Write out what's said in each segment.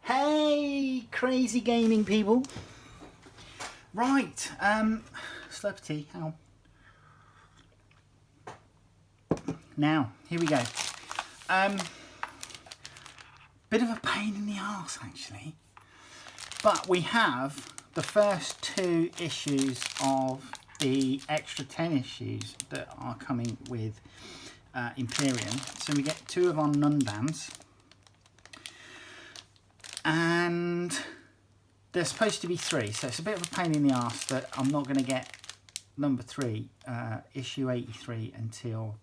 Hey, crazy gaming people. Right, celebrity, how? Now, here we go. Bit of a pain in the arse, actually. But we have the first 2 issues of the extra 10 issues that are coming with Imperium. So we get 2 of our Nundans. And there's supposed to be 3, so it's a bit of a pain in the arse that I'm not going to get number 3, issue 83, until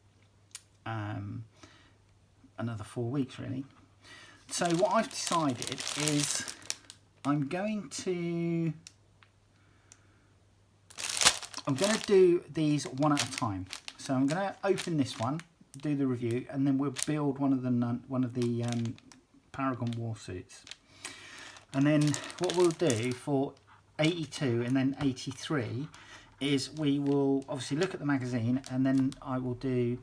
another 4 weeks, really. So what I've decided is I'm going to do these one at a time. So I'm going to open this one, do the review, and then we'll build one of the Paragon Warsuits. And then what we'll do for 82 and then 83 is we will obviously look at the magazine, and then I will do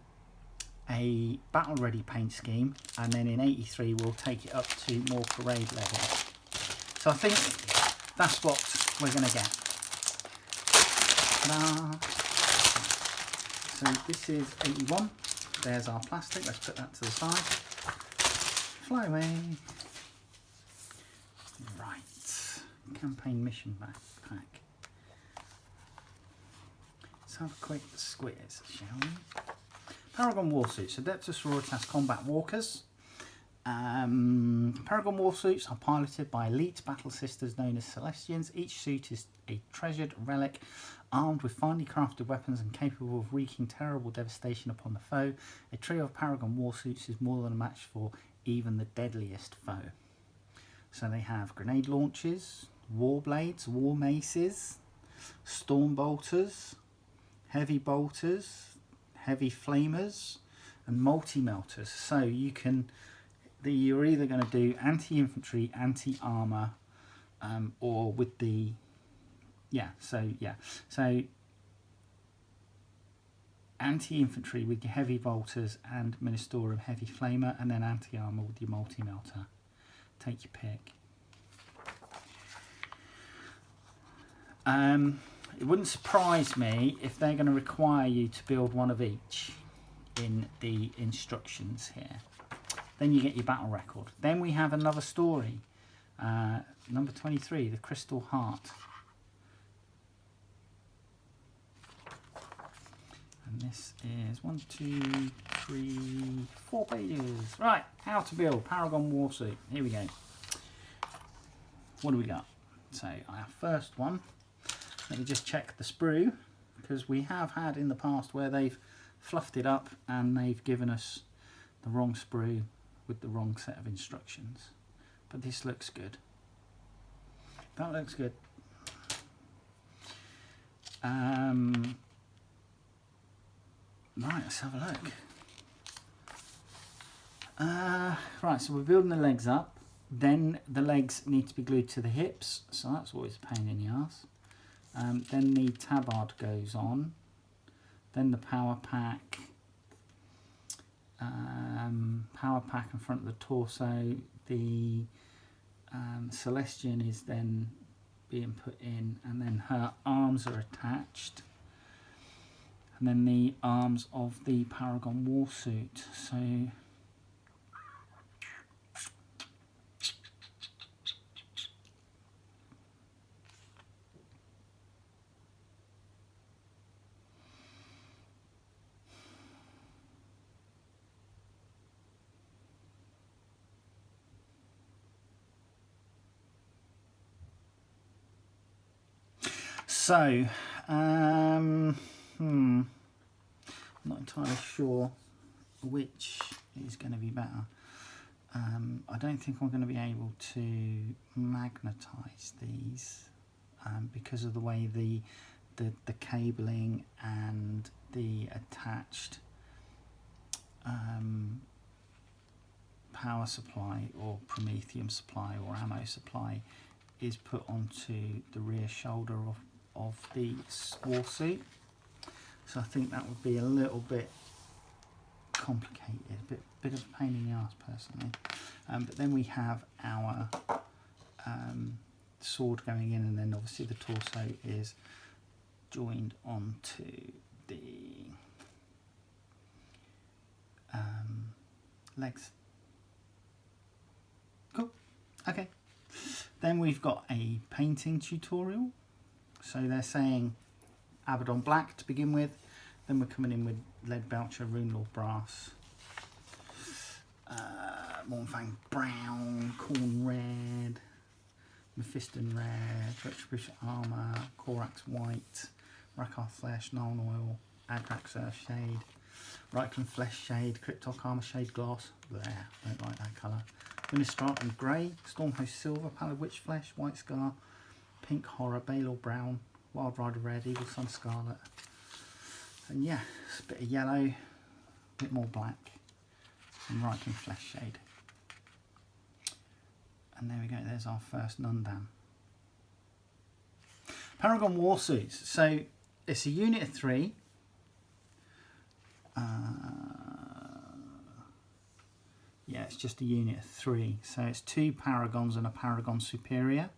a battle ready paint scheme, and then in 83 we'll take it up to more parade levels. So I think that's what we're going to get. Ta-da! So this is 81. There's our plastic. Let's put that to the side. Fly away. Right, campaign mission backpack. Let's have a quick squiz, shall we? Paragon Warsuits, Adeptus Sororitas Combat Walkers. Paragon Warsuits are piloted by elite battle sisters known as Celestians. Each suit is a treasured relic, armed with finely crafted weapons and capable of wreaking terrible devastation upon the foe. A trio of Paragon Warsuits is more than a match for even the deadliest foe. So they have grenade launchers, war blades, war maces, storm bolters, heavy bolters, heavy flamers, and multi-melters. So you're either going to do anti-infantry, anti-armor, or with the so anti-infantry with your heavy bolters and Ministorum heavy flamer, and then anti-armor with your multi-melter. Take your pick. It wouldn't surprise me if they're going to require you to build one of each in the instructions here. Then you get your battle record. Then we have another story, number 23, the Crystal Heart. And this is 1, 2, 3, 4 pages. Right, how to build Paragon Warsuit. Here we go. What do we got? So our first one, let me just check the sprue, because we have had in the past where they've fluffed it up and they've given us the wrong sprue with the wrong set of instructions. But this looks good. That looks good. Right, let's have a look. Right, so we're building the legs up. Then the legs need to be glued to the hips, so that's always a pain in the ass. Then the tabard goes on. Then the power pack. Power pack in front of the torso. The Celestian is then being put in, and then her arms are attached. And then the arms of the Paragon Warsuit. So I'm not entirely sure which is going to be better. I don't think I'm going to be able to magnetize these because of the way the cabling and the attached power supply or Prometheum supply or ammo supply is put onto the rear shoulder of the warsuit. So I think that would be a little bit complicated, a bit of a pain in the arse personally. But then we have our sword going in, and then obviously the torso is joined onto the legs. Cool. Okay. Then we've got a painting tutorial. So they're saying Abaddon black to begin with. Then we're coming in with lead belcher, Runelord brass, Mornfang brown, Khorne red, Mephiston red, Retribution armour, Korax white, Rakarth flesh, Nuln oil, Agrax earth shade, Reichland flesh shade, Cryptok armour shade gloss. There, don't like that colour. Ministratum grey, Stormhost silver, Pallid witch flesh, white scar, pink horror, Balor brown, Wild Rider red, Evil Sun scarlet. And yeah, it's a bit of yellow, a bit more black, and Reichland flesh shade. And there we go, there's our first Nundan. Paragon Warsuits. So it's a unit of 3. Yeah, it's just a unit of 3. So it's 2 Paragons and a Paragon Superior.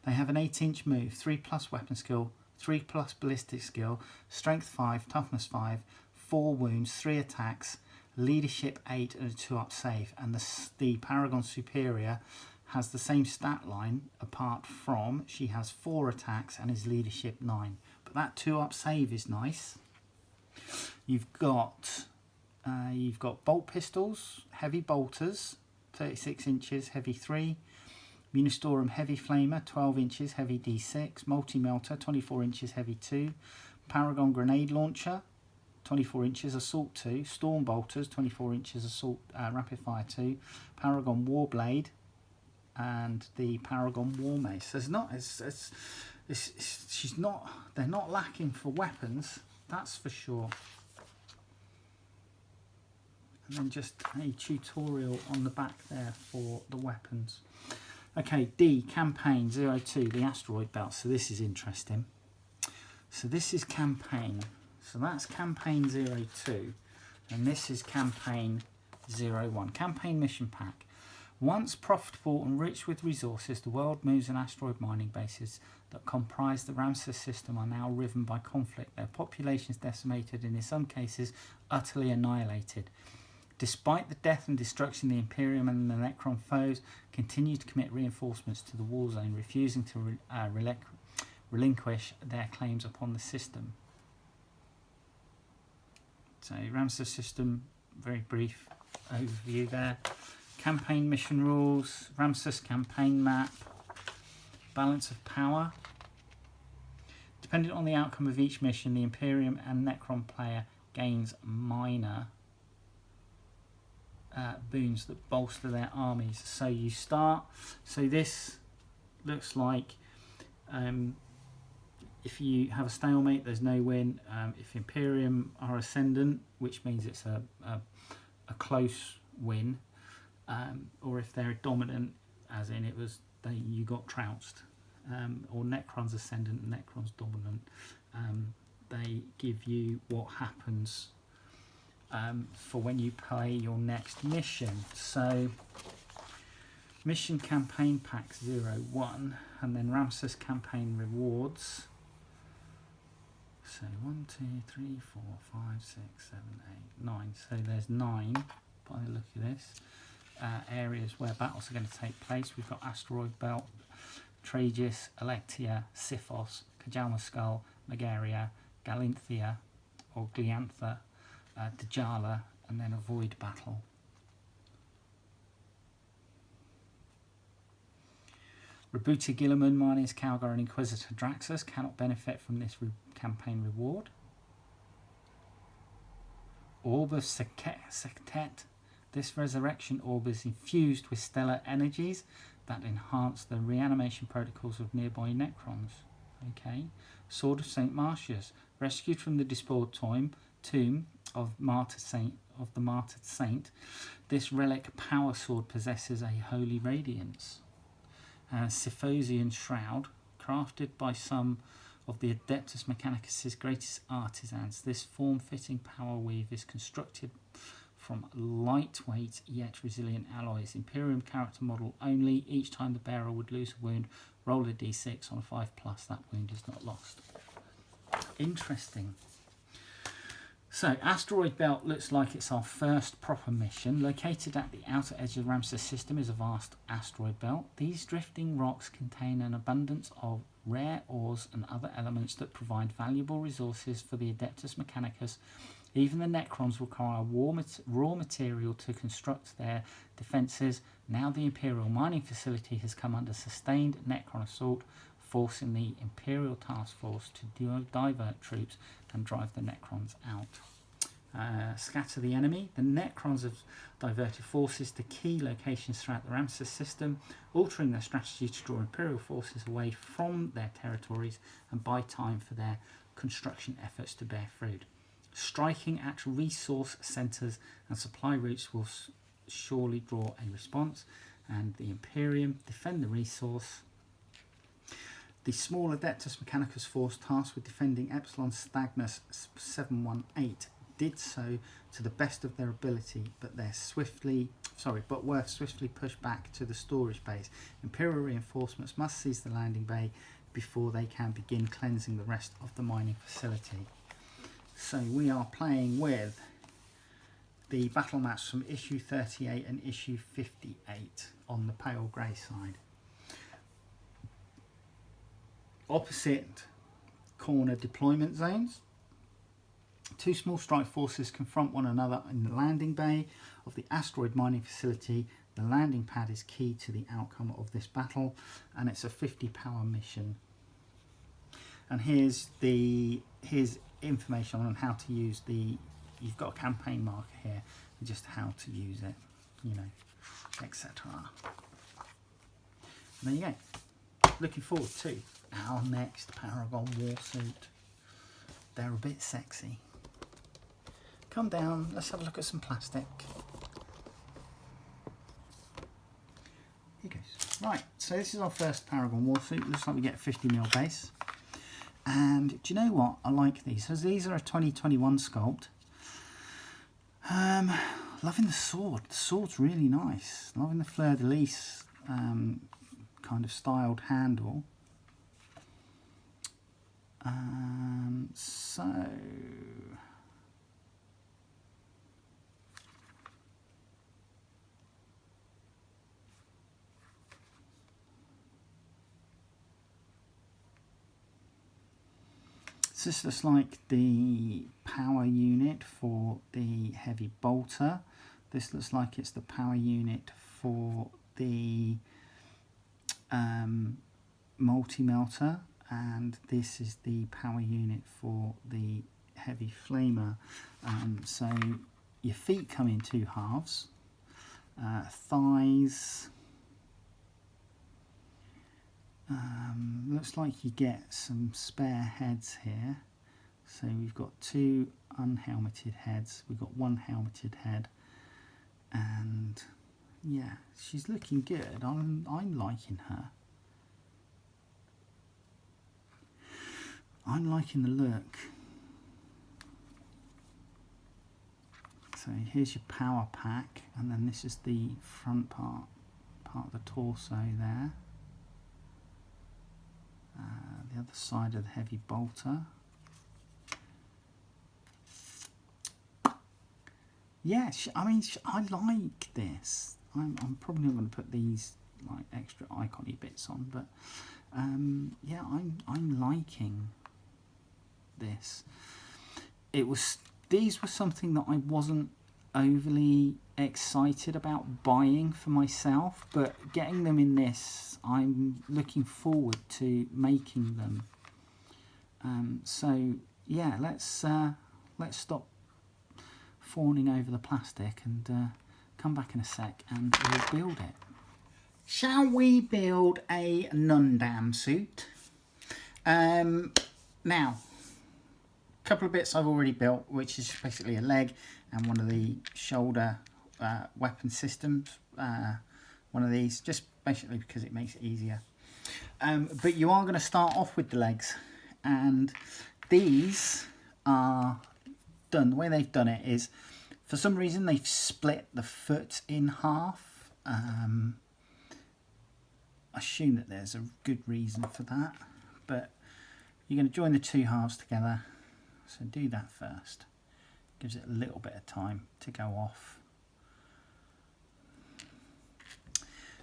They have an 8-inch move, 3+ weapon skill, 3+ ballistic skill, strength 5, toughness 5, 4 wounds, 3 attacks, leadership 8 and a 2-up save. And the Paragon Superior has the same stat line, apart from she has 4 attacks and is leadership 9. But that 2-up save is nice. You've got bolt pistols, heavy bolters, 36 inches, heavy 3. Munistorum heavy flamer, 12 inches, heavy D6. Multi-melter, 24 inches, heavy 2. Paragon grenade launcher, 24 inches, assault 2. Storm bolters, 24 inches, assault rapid fire 2. Paragon warblade, and the Paragon war mace. There's not, they're not lacking for weapons, that's for sure. And then just a tutorial on the back there for the weapons. Okay, D, Campaign 02, the asteroid belt. So this is interesting. So this is Campaign. So that's Campaign 02. And this is Campaign 01. Campaign Mission Pack. Once profitable and rich with resources, the world moves in asteroid mining bases that comprise the Ramses system are now riven by conflict. Their populations decimated and in some cases utterly annihilated. Despite the death and destruction, the Imperium and the Necron foes continue to commit reinforcements to the war zone, refusing to relinquish their claims upon the system. So, Ramses system, very brief overview there. Campaign mission rules, Ramses campaign map, balance of power. Depending on the outcome of each mission, the Imperium and Necron player gains minor boons that bolster their armies. So you start, so this looks like if you have a stalemate, there's no win. If Imperium are ascendant, which means it's a close win, or if they're dominant, as in you got trounced, or Necron's ascendant and Necron's dominant, they give you what happens for when you play your next mission. So mission campaign pack 01, and then Ramses campaign rewards. So 1, 2, 3, 4, 5, 6, 7, 8, 9. So there's 9 by the look of this. Areas where battles are going to take place. We've got Asteroid Belt, Tragus, Electia, Sifos, Kajalma Skull, Megaria, Galinthia or Gliantha, Djala, and then a Void Battle. Rebuti Gilliman, Marnius Calgar and Inquisitor Draxus cannot benefit from this campaign reward. Orb of Sektet. This resurrection orb is infused with stellar energies that enhance the reanimation protocols of nearby Necrons. Okay. Sword of St. Martius. Rescued from the despoiled tomb of the martyred saint, this relic power sword possesses a holy radiance. Siphosian shroud, crafted by some of the Adeptus Mechanicus' greatest artisans. This form-fitting power weave is constructed from lightweight yet resilient alloys. Imperium character model only. Each time the bearer would lose a wound, roll a d6 on a 5+. That wound is not lost. Interesting. So, Asteroid Belt looks like it's our first proper mission. Located at the outer edge of the Ramses system is a vast asteroid belt. These drifting rocks contain an abundance of rare ores and other elements that provide valuable resources for the Adeptus Mechanicus. Even the Necrons require raw material to construct their defences. Now the Imperial mining facility has come under sustained Necron assault, forcing the Imperial task force to divert troops and drive the Necrons out. Scatter the enemy. The Necrons have diverted forces to key locations throughout the Ramses system, altering their strategy to draw Imperial forces away from their territories and buy time for their construction efforts to bear fruit. Striking at resource centres and supply routes will surely draw a response. And the Imperium defend the resource. The small Adeptus Mechanicus force tasked with defending Epsilon Stagnus 718 did so to the best of their ability, but were swiftly pushed back to the storage base. Imperial reinforcements must seize the landing bay before they can begin cleansing the rest of the mining facility. So we are playing with the battle maps from issue 38 and issue 58 on the pale grey side. Opposite corner deployment zones. Two small strike forces confront one another in the landing bay of the asteroid mining facility. The landing pad is key to the outcome of this battle, and it's a 50 power mission. And here's information on how to use you've got a campaign marker here, and just how to use it, etc. And there you go. Looking forward to our next Paragon Warsuit. They're a bit sexy. Come down, let's have a look at some plastic. Here goes. Right, so this is our first Paragon Warsuit. Looks like we get a 50mm base. And do you know what? I like these. So these are a 2021 sculpt. Loving the sword. The sword's really nice. Loving the fleur-de-lis kind of styled handle. This looks like the power unit for the heavy bolter. This looks like it's the power unit for the multi-melter, and this is the power unit for the heavy flamer. So your feet come in two halves, thighs. Looks like you get some spare heads here. So we've got two unhelmeted heads, we've got one helmeted head, and yeah, she's looking good. I'm liking her. I'm liking the look. So here's your power pack, and then this is the front part of the torso there. The other side of the heavy bolter. Yeah, I like this. I'm probably not going to put these like extra icon-y bits on, but yeah, I'm liking this. These were something that I wasn't overly excited about buying for myself, but getting them in this, I'm looking forward to making them. So yeah, let's stop fawning over the plastic and come back in a sec and we'll build it. Shall we build a Nundam suit? Now, a couple of bits I've already built, which is basically a leg and one of the shoulder weapon systems. One of these, just basically because it makes it easier. But you are going to start off with the legs, and these are done. The way they've done it is For some reason they've split the foot in half. I assume that there's a good reason for that, but you're going to join the two halves together, so do that first. Gives it a little bit of time to go off.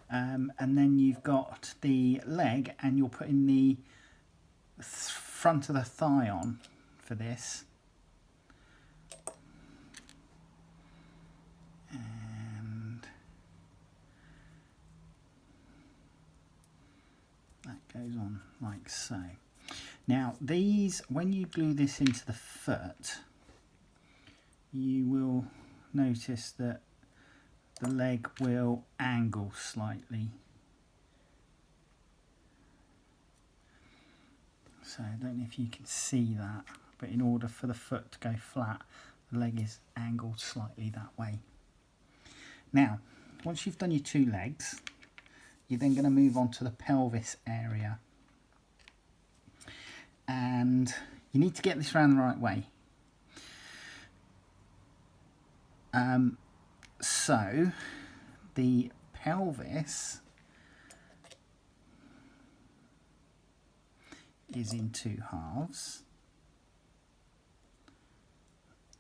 And then you've got the leg, and you're putting the front of the thigh on for this. And that goes on like so. Now these, when you glue this into the foot, you will notice that the leg will angle slightly. So I don't know if you can see that, but in order for the foot to go flat, the leg is angled slightly that way. Now, once you've done your two legs, you're then going to move on to the pelvis area. And you need to get this around the right way. So the pelvis is in two halves,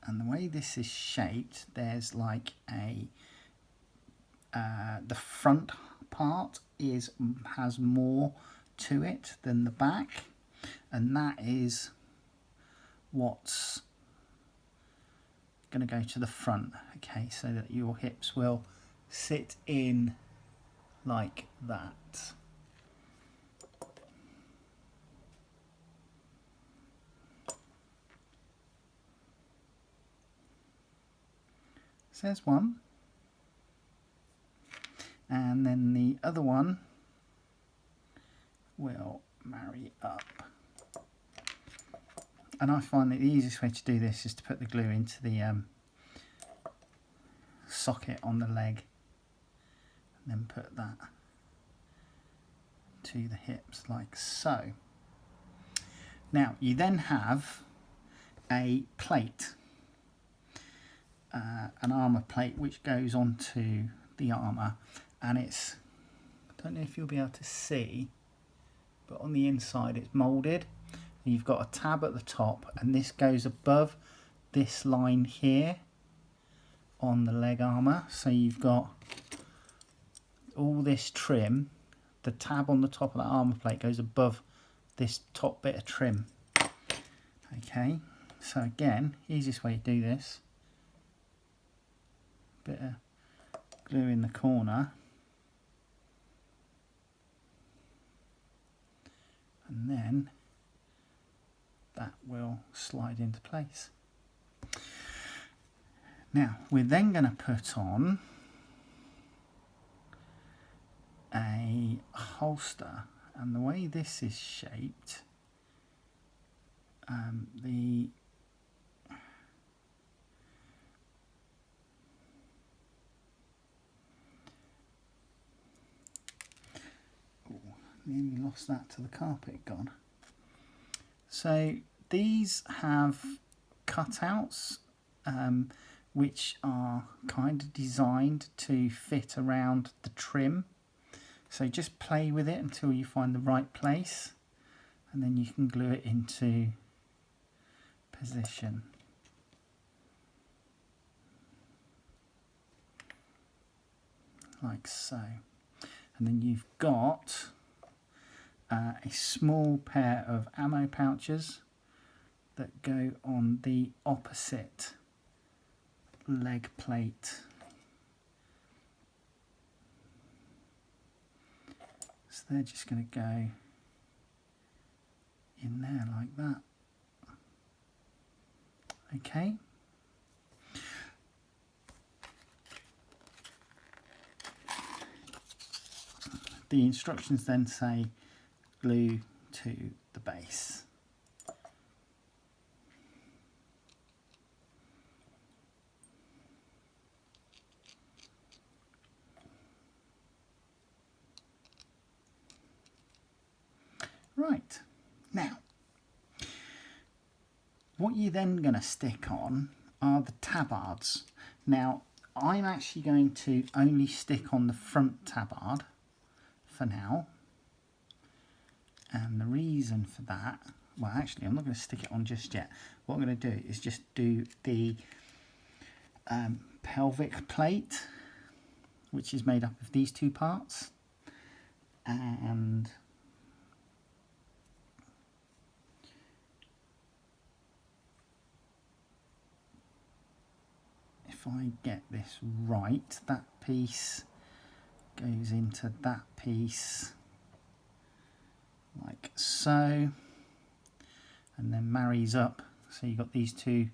and the way this is shaped, there's like a the front part has more to it than the back, and that is what's going to go to the front. Okay, so that your hips will sit in like that. So there's one, and then the other one will marry up. And I find that the easiest way to do this is to put the glue into the socket on the leg, and then put that to the hips like so. Now you then have a plate, an armour plate, which goes onto the armour, and it's, I don't know if you'll be able to see, but on the inside it's moulded. You've got a tab at the top, and this goes above this line here on the leg armour. So you've got all this trim, the tab on the top of that armour plate goes above this top bit of trim. Okay, so again, easiest way to do this, bit of glue in the corner, and then that will slide into place. Now we're then going to put on a holster, and the way this is shaped, nearly lost that to the carpet gone. So these have cutouts which are kind of designed to fit around the trim. So just play with it until you find the right place, and then you can glue it into position. Like so. And then you've got a small pair of ammo pouches that go on the opposite leg plate. So they're just going to go in there like that. Okay. The instructions then say glue to the base. Right, now what you're then going to stick on are the tabards. Now, I'm actually going to only stick on the front tabard for now. And the reason for that, well, actually, I'm not going to stick it on just yet. What I'm going to do is just do the pelvic plate, which is made up of these two parts. And if I get this right, that piece goes into that piece like so, and then marries up. So you've got these two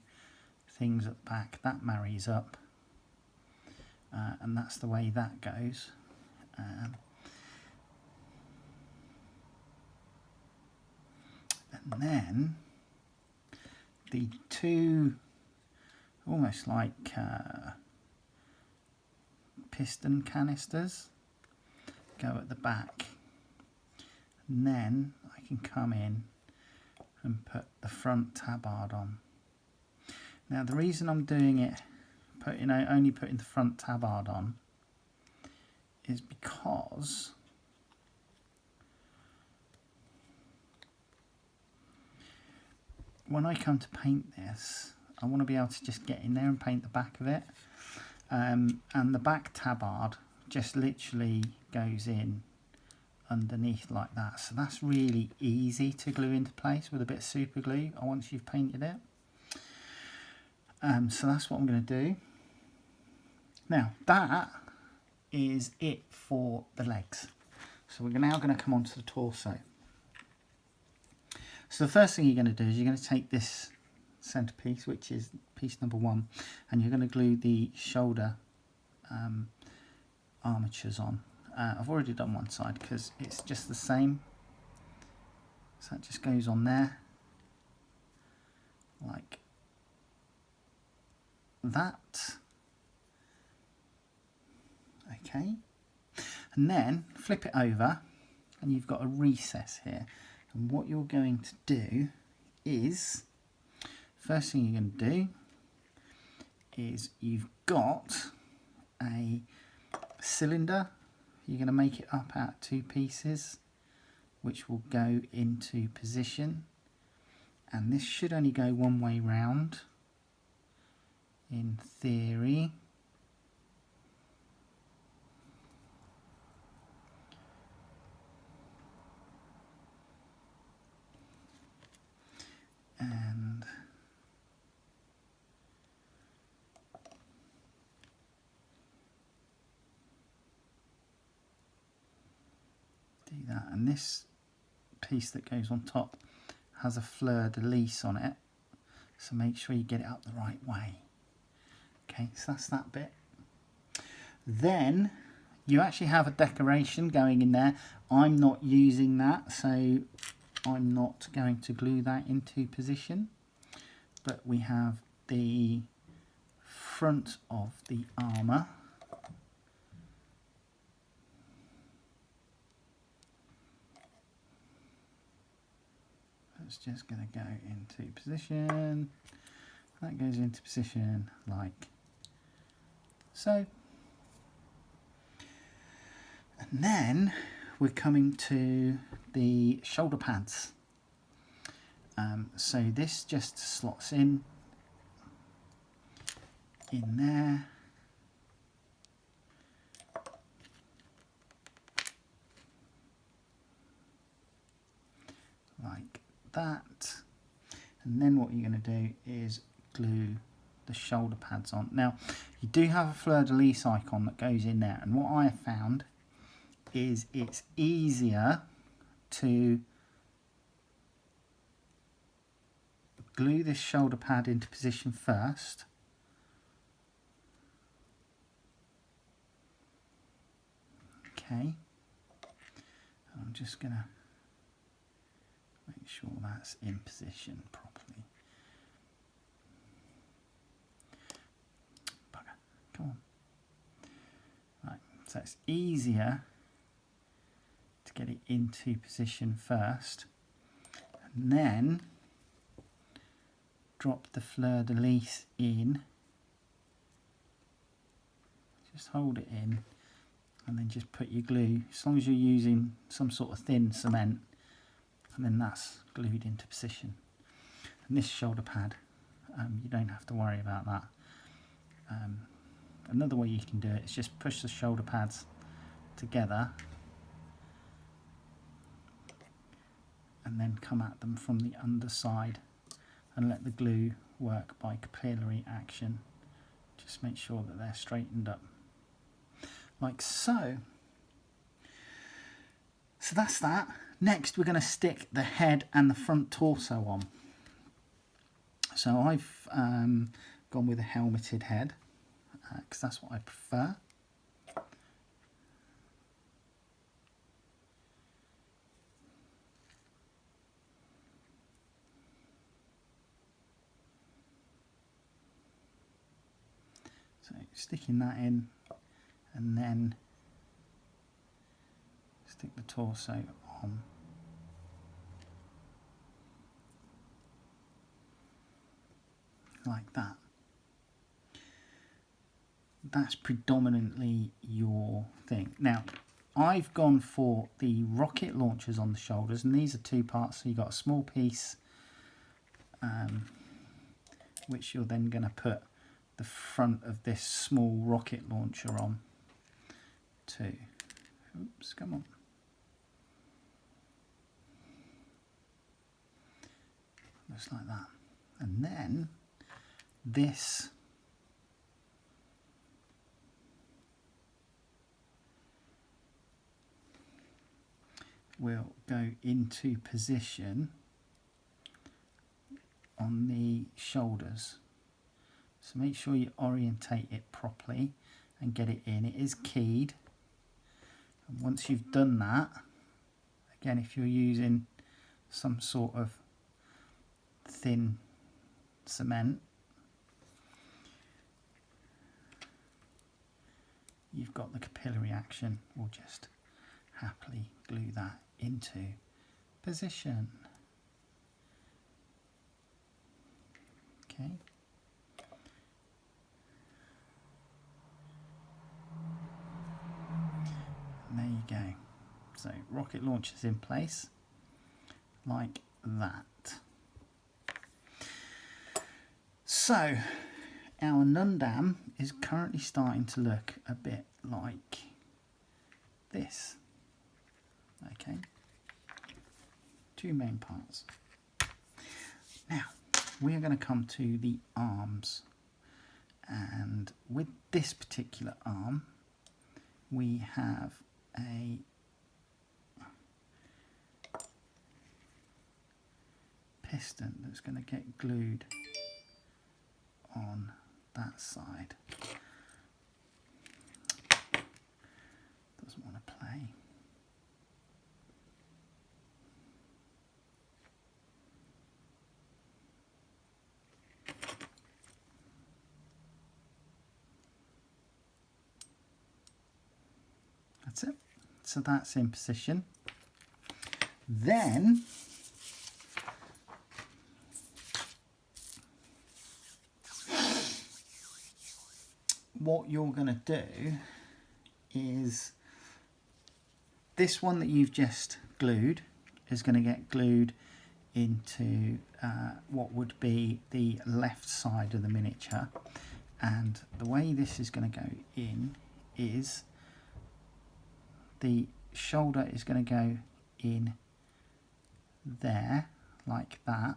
things at the back, that marries up, and that's the way that goes. And then the two almost like piston canisters go at the back, and then I can come in and put the front tabard on. Now the reason I'm doing it, only putting the front tabard on, is because when I come to paint this, I want to be able to just get in there and paint the back of it. And the back tabard just literally goes in underneath like that. So that's really easy to glue into place with a bit of super glue once you've painted it. So that's what I'm going to do. Now that is it for the legs. So we're now going to come on to the torso. So the first thing you're going to do is you're going to take this centerpiece, which is piece number 1, and you're going to glue the shoulder armatures on. I've already done one side because it's just the same. So that just goes on there like that. Okay, and then flip it over and you've got a recess here. And what you're going to do is, first thing you're going to do is you've got a cylinder. You're going to make it up out of 2 pieces, which will go into position. And this should only go one way round, in theory. And do that, and this piece that goes on top has a fleur-de-lis on it, so make sure you get it up the right way. Okay, so that's that bit. Then you actually have a decoration going in there. I'm not using that, so I'm not going to glue that into position, but we have the front of the armour. It's just going to go into position. That goes into position like so. And then we're coming to the shoulder pads. So this just slots in there. Like that. And then what you're going to do is glue the shoulder pads on. Now you do have a fleur-de-lis icon that goes in there, and what I have found is it's easier to glue this shoulder pad into position first, okay. I'm just going to make sure that's in position properly. Bugger, come on. Right, so it's easier to get it into position first, and then drop the fleur-de-lis in just hold it in and then just put your glue, as long as you're using some sort of thin cement, and then that's glued into position. And this shoulder pad, you don't have to worry about that. Another way you can do it is just push the shoulder pads together and then come at them from the underside and let the glue work by capillary action. Just make sure that they're straightened up like so. So that's that. Next we're going to stick the head and the front torso on. So I've gone with a helmeted head because that's what I prefer. So sticking that in and then stick the torso on. Like that. That's predominantly your thing. Now, I've gone for the rocket launchers on the shoulders, and these are two parts. So you've got a small piece, which you're then going to put the front of this small rocket launcher on too. Oops, come on. Just like that. And then this will go into position on the shoulders. So make sure you orientate it properly and get it in. It is keyed. And once you've done that, again, if you're using some sort of thin cement, you've got the capillary action. We'll just happily glue that into position. Okay. And there you go. So rocket launchers in place like that. So our Nundam is currently starting to look a bit like this. Okay, two main parts. Now we are going to come to the arms, and with this particular arm we have a piston that's going to get glued on that side. Doesn't want to play. That's it. So that's in position. Then what you're going to do is this one that you've just glued is going to get glued into what would be the left side of the miniature, and the way this is going to go in is the shoulder is going to go in there like that,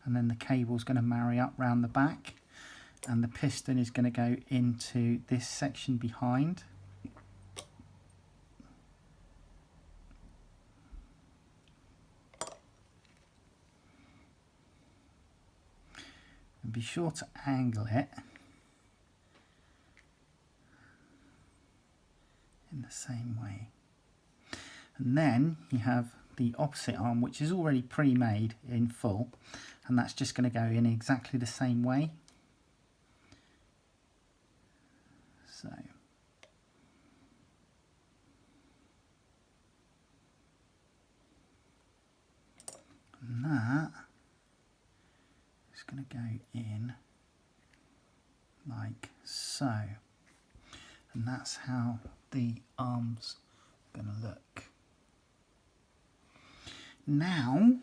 and then the cable is going to marry up round the back, and the piston is going to go into this section behind. And be sure to angle it in the same way. And then you have the opposite arm, which is already pre-made in full, and that's just going to go in exactly the same way. So and that is going to go in like so. And that's how the arms are going to look. Now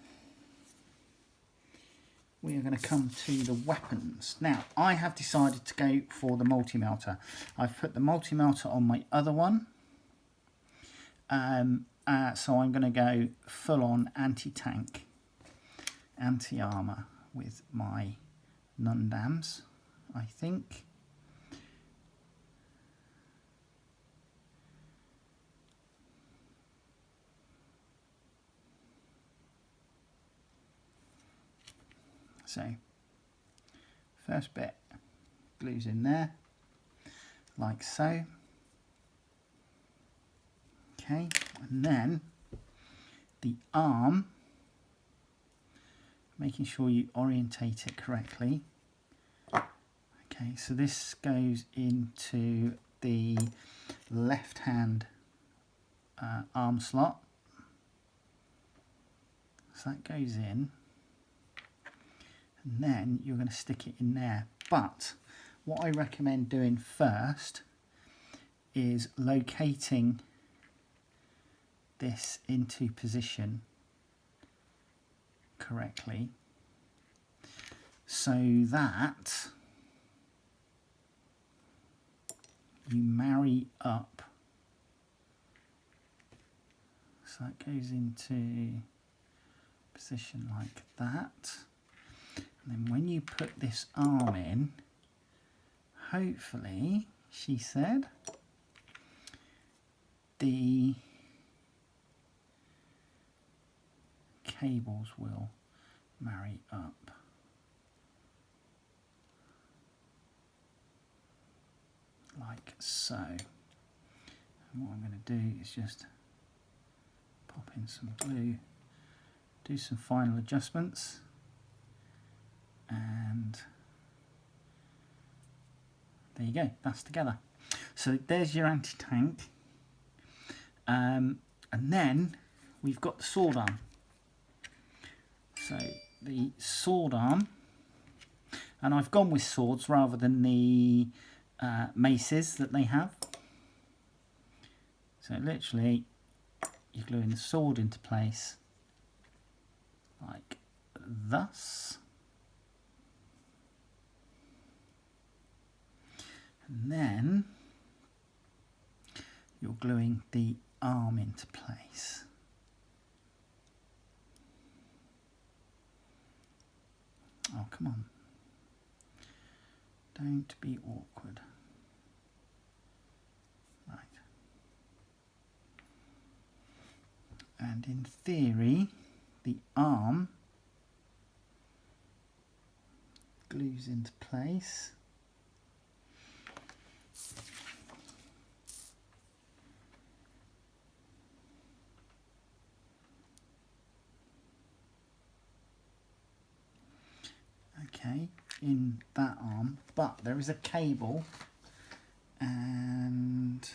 we are going to come to the weapons. Now I have decided to go for the multi-melter. I've put the multi-melter on my other one. So I'm going to go full on anti-tank, anti-armour with my Nundams, I think. So first bit glues in there, like so. Okay, and then the arm, making sure you orientate it correctly. Okay, so this goes into the left hand arm slot. So that goes in, and then you're going to stick it in there. But what I recommend doing first is locating this into position correctly so that you marry up. So that goes into position like that. And then when you put this arm in, hopefully, she said, the cables will marry up. Like so. And what I'm going to do is just pop in some glue, do some final adjustments, and there you go, that's together. So there's your anti-tank, and then we've got the sword arm. So the sword arm, and I've gone with swords rather than the maces that they have. So literally you're gluing the sword into place like thus, and then you're gluing the arm into place. Oh, come on. Don't be awkward. Right. And in theory, the arm glues into place. Okay, in that arm, but there is a cable, and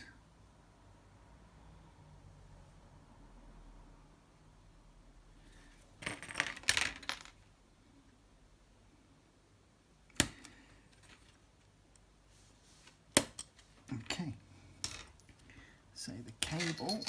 okay, so the cable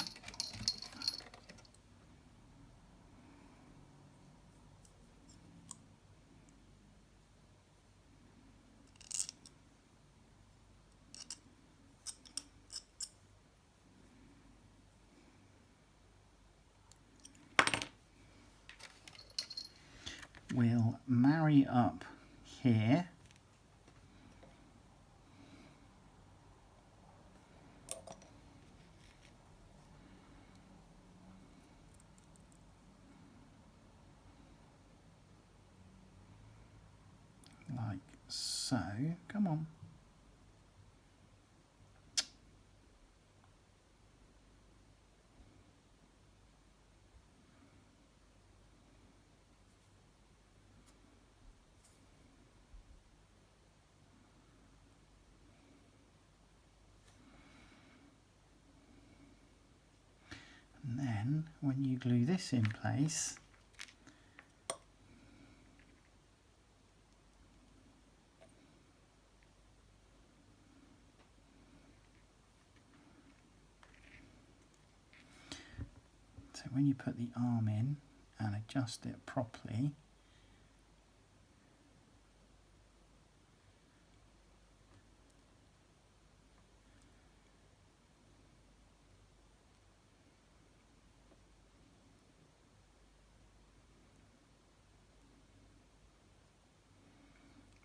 will marry up here, like so. Come on. And then when you glue this in place, when you put the arm in and adjust it properly,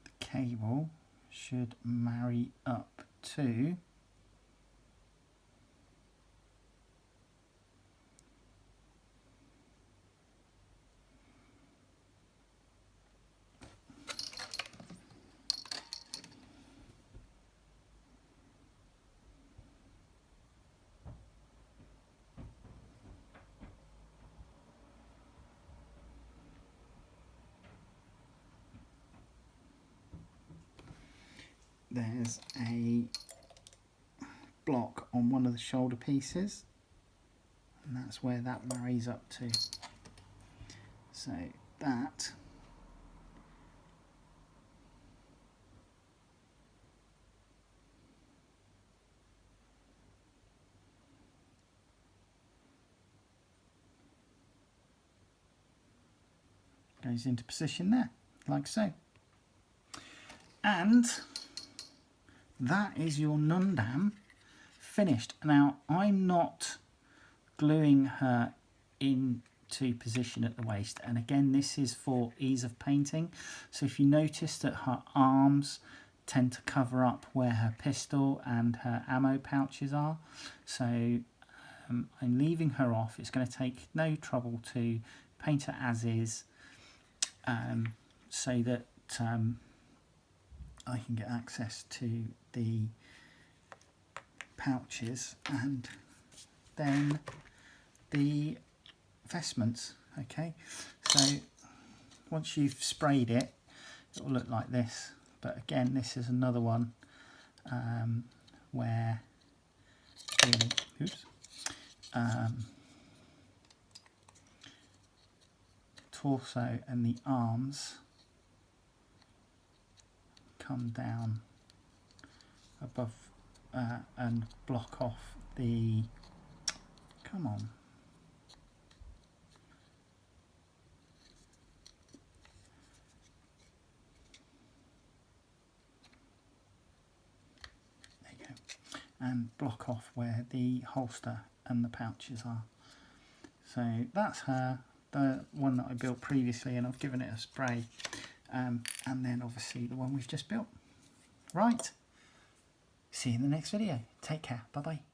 the cable should marry up to there's a block on one of the shoulder pieces, and that's where that marries up to. So that goes into position there, like so. And that is your Nundam finished. Now, I'm not gluing her into position at the waist, and again, this is for ease of painting. So if you notice that her arms tend to cover up where her pistol and her ammo pouches are, so I'm leaving her off. It's going to take no trouble to paint her as is, so that I can get access to the pouches and then the vestments. Okay, so once you've sprayed it, it will look like this. But again, this is another one where torso and the arms come down above and block off the, come on, there you go, and block off where the holster and the pouches are. So that's her, the one that I built previously, and I've given it a spray. And then obviously the one we've just built. Right, see you in the next video. Take care, bye bye.